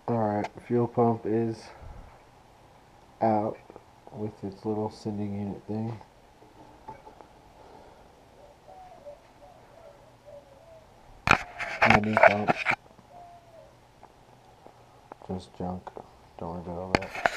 Alright, fuel pump is out with its little sending unit thing. Mini pump. Just junk. Don't worry about all that.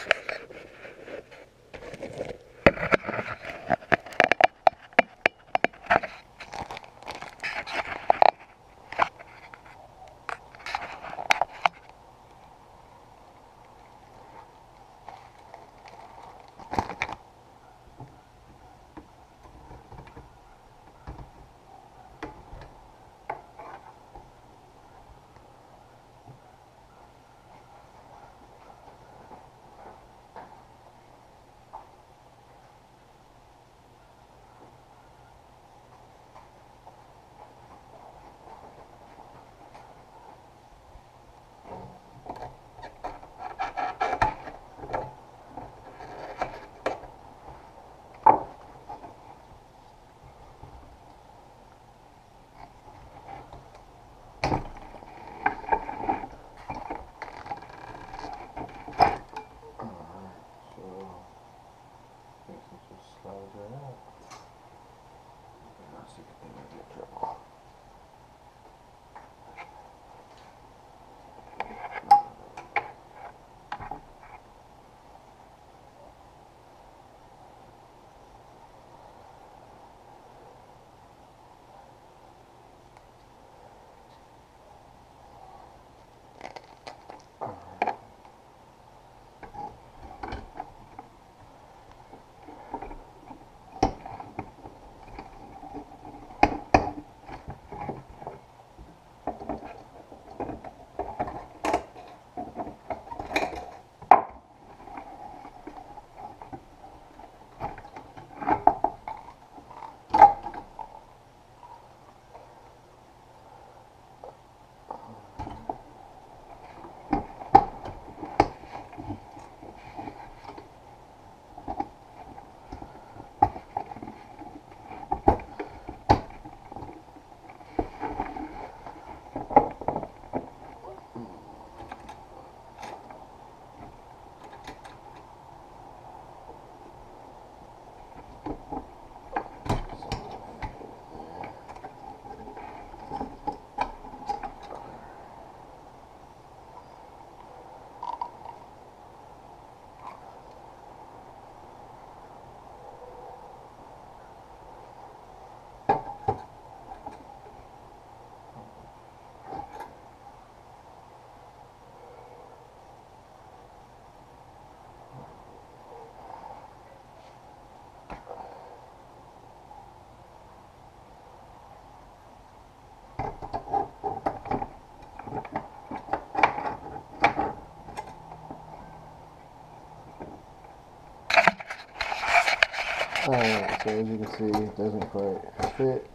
Alright, so as you can see, it doesn't quite fit.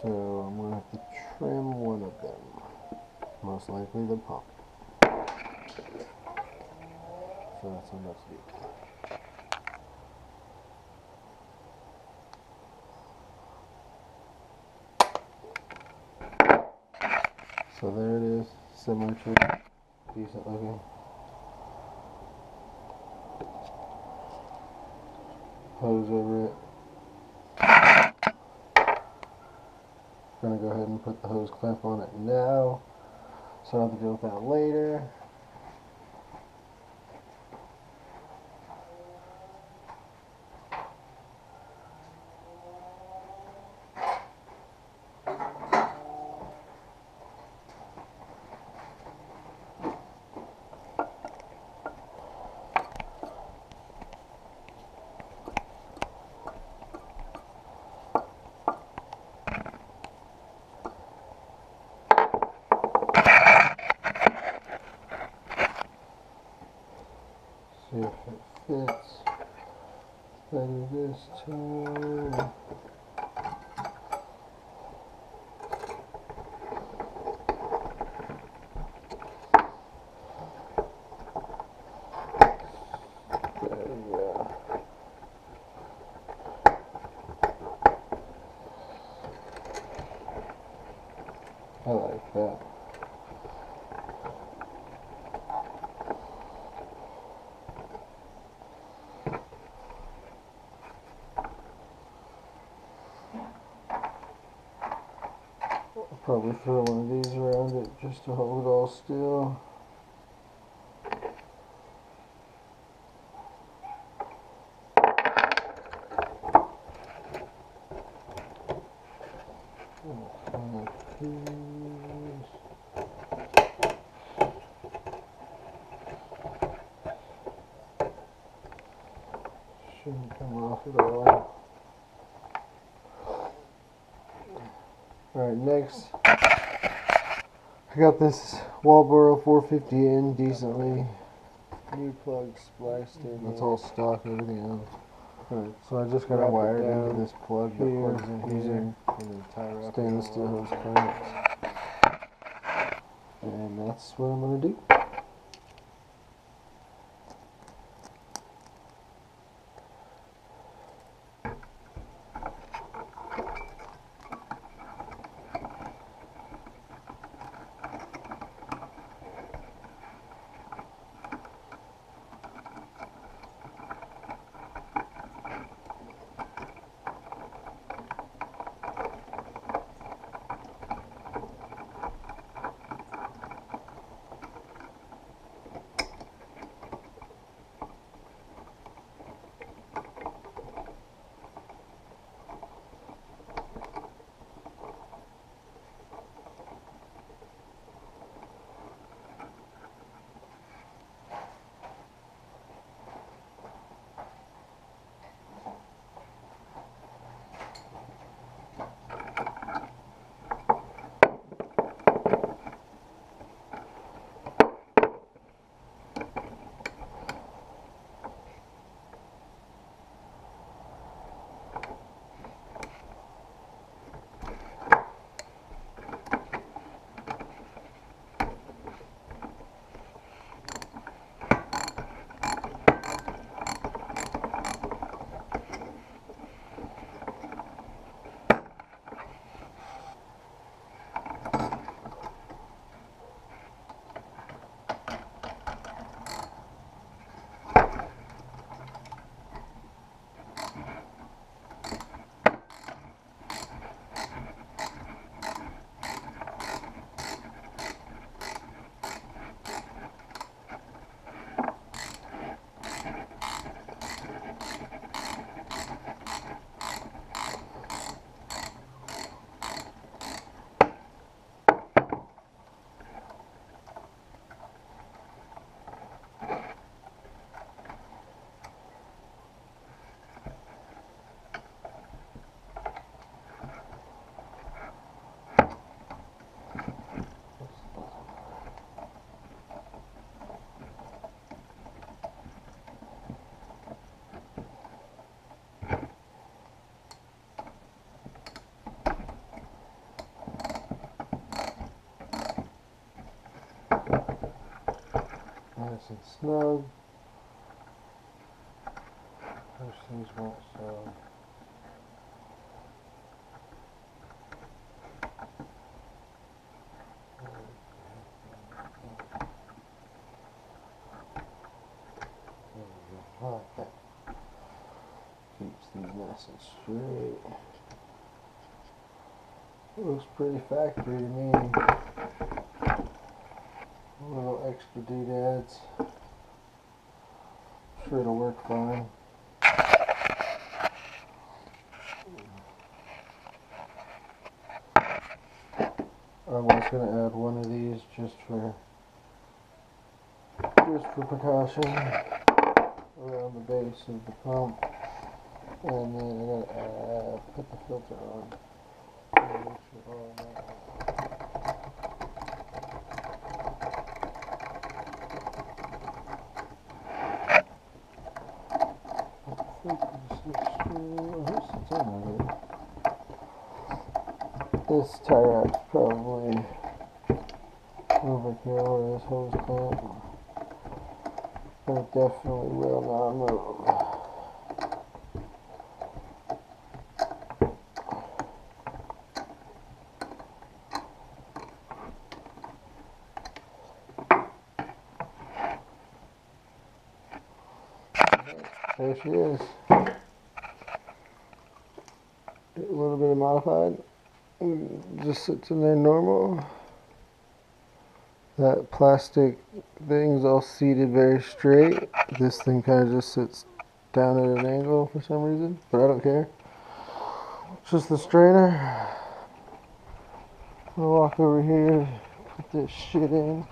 So I'm going to have to trim one of them. Most likely the pump. So that's what I'm about to do. So there it is, symmetry, decent looking. Hose over it. Gonna go ahead and put the hose clamp on it now, so I'll have to deal with that later. See if it fits. Better this time. There we go. I like that. Probably throw one of these around it just to hold it all still. Shouldn't come off at all. Alright, next I got this Walboro 450N decently. New plug spliced in. That's all stock and everything else. Right. So I just got to wire it into this plug that plugs in here, and then tie wrap stainless steel hose clamps. And that's what I'm going to do. Nice and snug. Those things won't sew. Like that. Keeps these nice and straight. It looks pretty factory to me. A little extra doodads. I'm sure it'll work fine. I was going to add one of these just for precaution around the base of the pump, and then I gotta put the filter on. Make sure all that. This tie wrap's probably overkill, or this hose clamp, but it definitely will not move. There she is. A little bit modified. just sits in there normal. That plastic thing's all seated very straight. This thing kind of just sits down at an angle for some reason, but I don't care. It's just the strainer. I'll walk over here, put this shit in.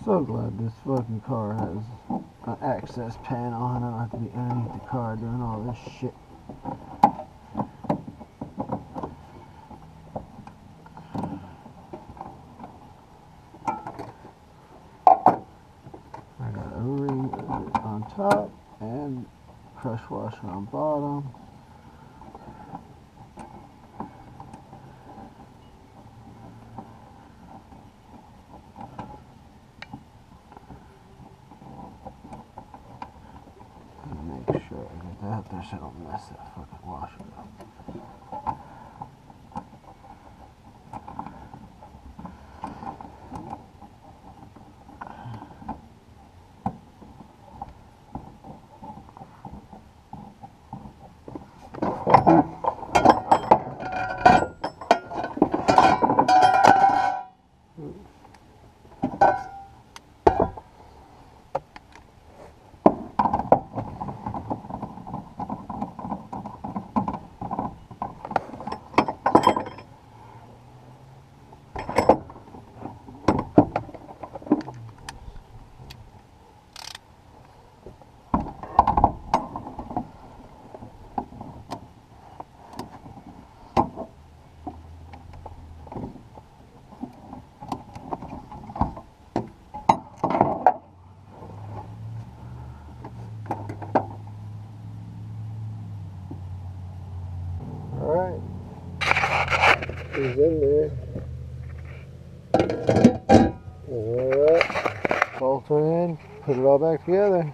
So glad this fucking car has an access panel and I don't have to be underneath the car doing all this shit. I got a O-ring on top and crush washer on bottom. Make sure I get that there so I don't mess that fucking washer up. Alright, he's in there. Alright, bolt her in, put it all back together.